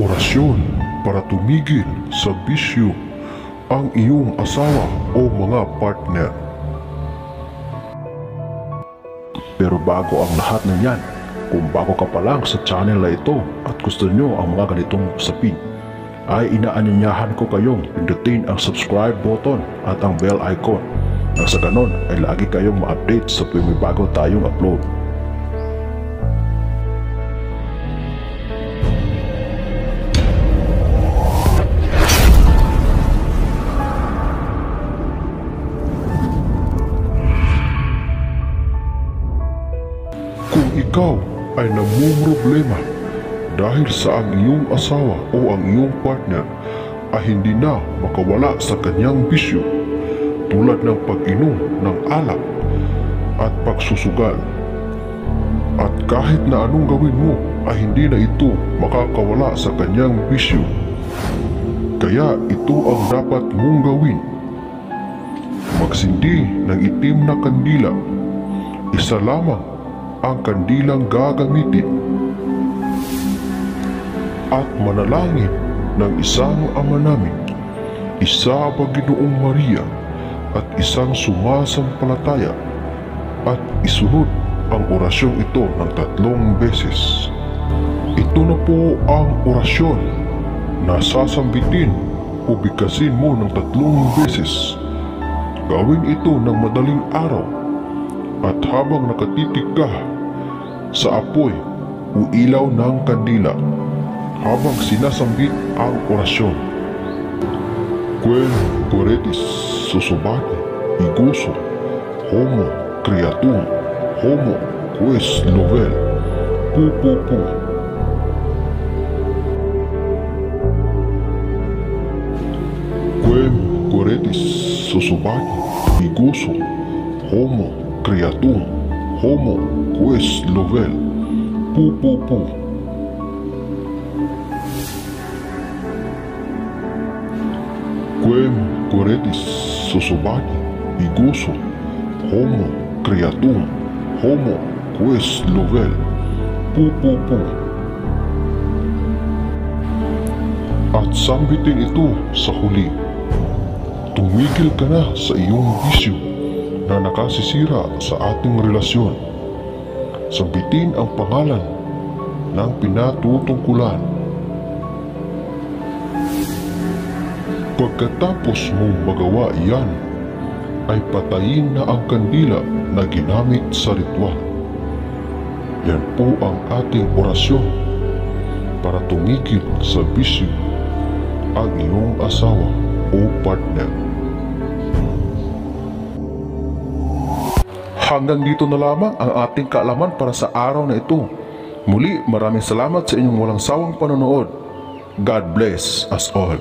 orasyon para tumigil sa bisyo ang iyong asawa o mga partner. Pero bago ang lahat ng yan, kung bago ka pa lang sa channel na ito at gusto nyo ang mga ganitong usapin, ay inaanyayahan ko kayong pindutin ang subscribe button at ang bell icon nang sa ganon ay lagi kayong ma-update sa tuwing may bago tayong upload. Kung ikaw ay namumroblema dahil sa ang iyong asawa o ang iyong partner ay hindi na makawala sa kanyang bisyo tulad ng pag-inom ng alak at pagsusugal, at kahit na anong gawin mo ay hindi na ito makakawala sa kanyang bisyo, kaya ito ang dapat mong gawin: magsindi ng itim na kandila. Isa lamang ang kandilang gagamitin at manalangin ng isang Ama Namin, isa Panginoong Maria at isang sumasampalataya, at isunod ang orasyong ito ng 3 beses. Ito na po ang orasyon na sasambitin o bigkasin mo ng 3 beses. Gawin ito ng madaling araw at habang nakatitig ka sa apoy o ilaw ng kandila habang sinasambit ang orasyon. Quem coretis susubati iguso homo creatum homo quis lovel pu pu pu. Quem coretis susubati iguso homo creatum homo quis lovel pu pu pu. Quem coretis susubati iguso homo creatum homo quis lovel pu pu pu. At sambitin ito sa huli: tumigil ka na sa iyong bisyo na nakasisira sa ating relasyon. Sambitin ang pangalan ng pinatutungkulan. Pagkatapos mong magawa iyan, ay patayin na ang kandila na ginamit sa ritual. Yan po ang ating orasyon para tumigil sa bisyo ang iyong asawa o partner. Hanggang dito na lamang ang ating kaalaman para sa araw na ito. Muli, maraming salamat sa inyong walang sawang panonood. God bless us all.